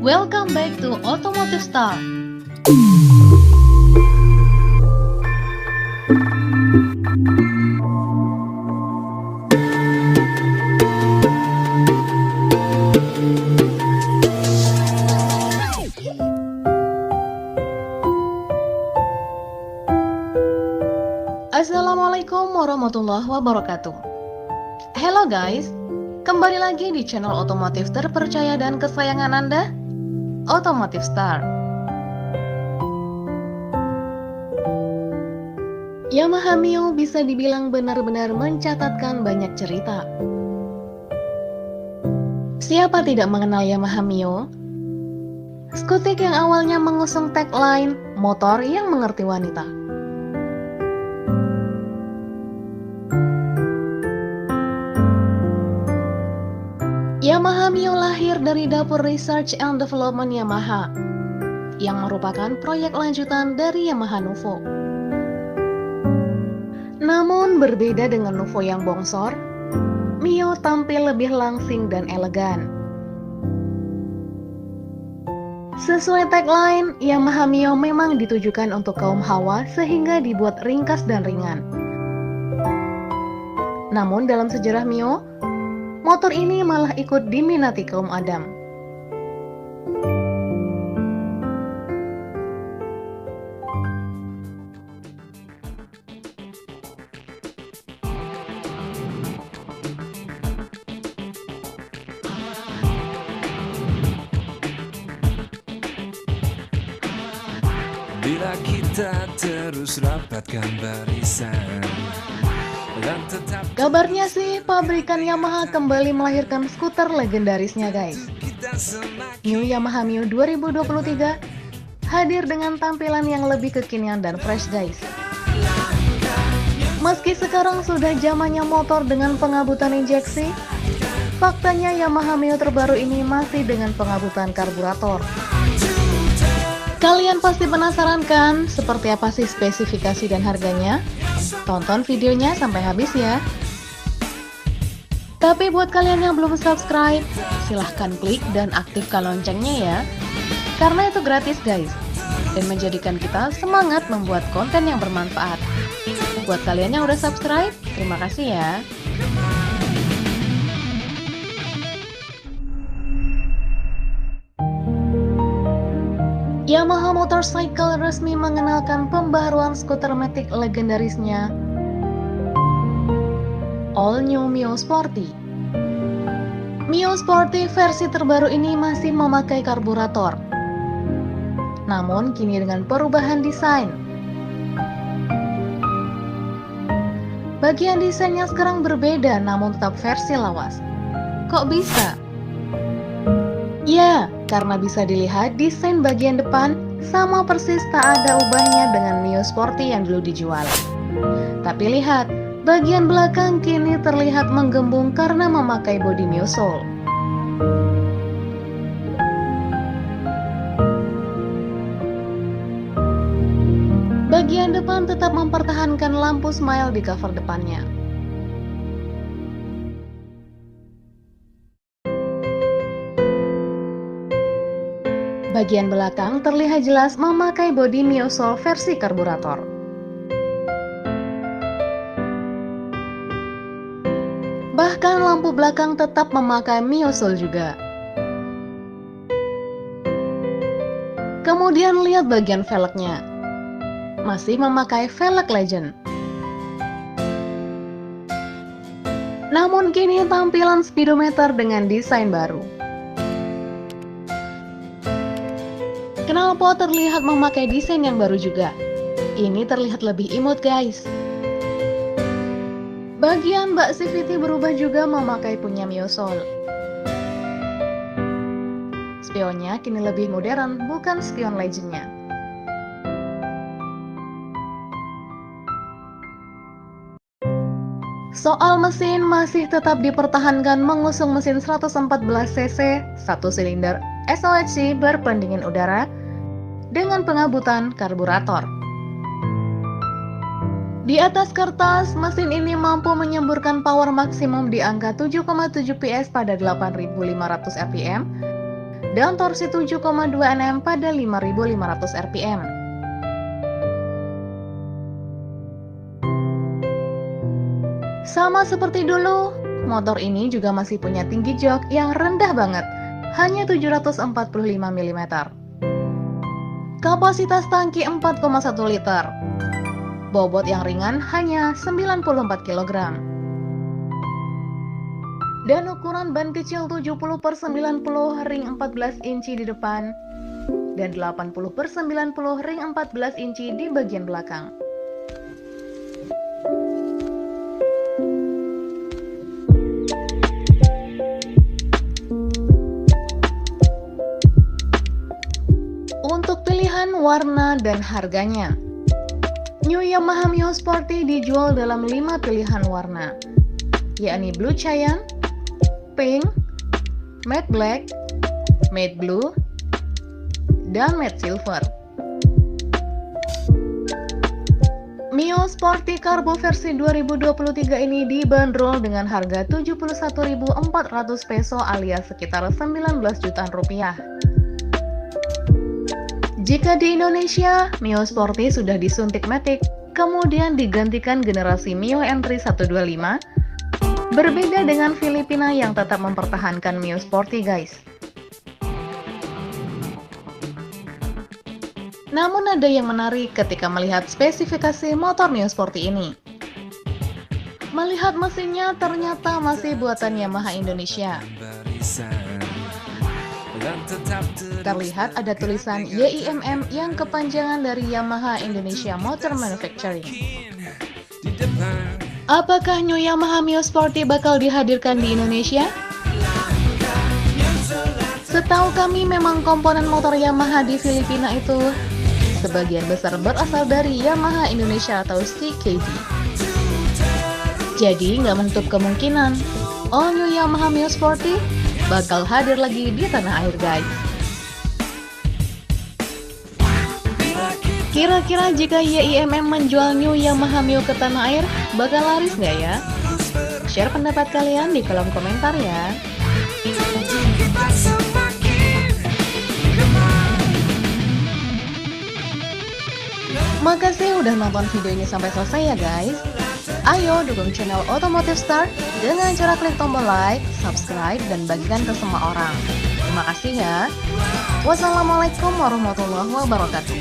Welcome back to Automotive Star. Assalamualaikum warahmatullahi wabarakatuh. Hello guys, kembali lagi di channel otomotif terpercaya dan kesayangan Anda, Automotive Star. Yamaha Mio bisa dibilang benar-benar mencatatkan banyak cerita. Siapa tidak mengenal Yamaha Mio? Skutik yang awalnya mengusung tagline motor yang mengerti wanita. Yamaha Mio lahir dari dapur Research and Development Yamaha, yang merupakan proyek lanjutan dari Yamaha Nuvo. Namun berbeda dengan Nuvo yang bongsor, Mio tampil lebih langsing dan elegan. Sesuai tagline, Yamaha Mio memang ditujukan untuk kaum hawa sehingga dibuat ringkas dan ringan. Namun dalam sejarah Mio, motor ini malah ikut diminati kaum Adam. Bila kita terus rapatkan barisan. Kabarnya sih, pabrikan Yamaha kembali melahirkan skuter legendarisnya guys. New Yamaha Mio 2023 hadir dengan tampilan yang lebih kekinian dan fresh guys. Meski sekarang sudah zamannya motor dengan pengabutan injeksi, faktanya Yamaha Mio terbaru ini masih dengan pengabutan karburator. Kalian pasti penasaran kan, seperti apa sih spesifikasi dan harganya? Tonton videonya sampai habis ya. Tapi buat kalian yang belum subscribe, silahkan klik dan aktifkan loncengnya ya. Karena itu gratis guys, dan menjadikan kita semangat membuat konten yang bermanfaat. Buat kalian yang udah subscribe, terima kasih ya. Yamaha Motorcycle resmi mengenalkan pembaharuan skuter matic legendarisnya, All New Mio Sporty. Mio Sporty versi terbaru ini masih memakai karburator, namun kini dengan perubahan desain. Bagian desainnya sekarang berbeda namun tetap versi lawas. Kok bisa? Ya, karena bisa dilihat desain bagian depan sama persis tak ada ubahnya dengan Mio Sporty yang dulu dijual. Tapi lihat, bagian belakang kini terlihat menggembung karena memakai bodi Mio Soul. Bagian depan tetap mempertahankan lampu smile di cover depannya. Bagian belakang terlihat jelas memakai bodi Mio Soul versi karburator. Bahkan lampu belakang tetap memakai Mio Soul juga. Kemudian lihat bagian velgnya, masih memakai velg Legend. Namun kini tampilan speedometer dengan desain baru. Knalpot terlihat memakai desain yang baru juga. Ini terlihat lebih imut guys. Bagian bak CVT berubah juga memakai punya Mio Soul. Spionnya kini lebih modern, bukan spion legendnya. Soal mesin masih tetap dipertahankan mengusung mesin 114cc, 1 silinder SOHC berpendingin udara dengan pengabutan karburator. Di atas kertas, mesin ini mampu menyemburkan power maksimum di angka 7,7 PS pada 8.500 rpm dan torsi 7,2 Nm pada 5.500 rpm. Sama seperti dulu, motor ini juga masih punya tinggi jok yang rendah banget, hanya 745 mm. Kapasitas tangki 4,1 liter. Bobot yang ringan hanya 94 kg. Dan ukuran ban kecil 70/90 ring 14 inci di depan dan 80/90 ring 14 inci di bagian belakang. Untuk pilihan warna dan harganya, New Yamaha Mio Sporty dijual dalam 5 pilihan warna, yakni Blue Cyan, Pink, Matte Black, Matte Blue, dan Matte Silver. Mio Sporty Carbo versi 2023 ini dibanderol dengan harga 71.400 peso alias sekitar 19 jutaan rupiah. Jika di Indonesia, Mio Sporty sudah disuntik matic, kemudian digantikan generasi Mio Entry 125, berbeda dengan Filipina yang tetap mempertahankan Mio Sporty guys. Namun ada yang menarik ketika melihat spesifikasi motor Mio Sporty ini. Melihat mesinnya ternyata masih buatan Yamaha Indonesia. Terlihat ada tulisan YIMM yang kepanjangan dari Yamaha Indonesia Motor Manufacturing. Apakah New Yamaha Mio Sporty bakal dihadirkan di Indonesia? Setahu kami memang komponen motor Yamaha di Filipina itu sebagian besar berasal dari Yamaha Indonesia atau CKD. Jadi nggak menutup kemungkinan all new Yamaha Mio Sporty bakal hadir lagi di tanah air guys. Kira-kira jika YIMM menjual new Yamaha Mio ke tanah air, bakal laris nggak ya? Share pendapat kalian di kolom komentar ya. Makasih udah nonton video ini sampai selesai ya guys. Ayo dukung channel Otomotif Star dengan cara klik tombol like, subscribe, dan bagikan ke semua orang. Terima kasih ya. Wassalamualaikum warahmatullahi wabarakatuh.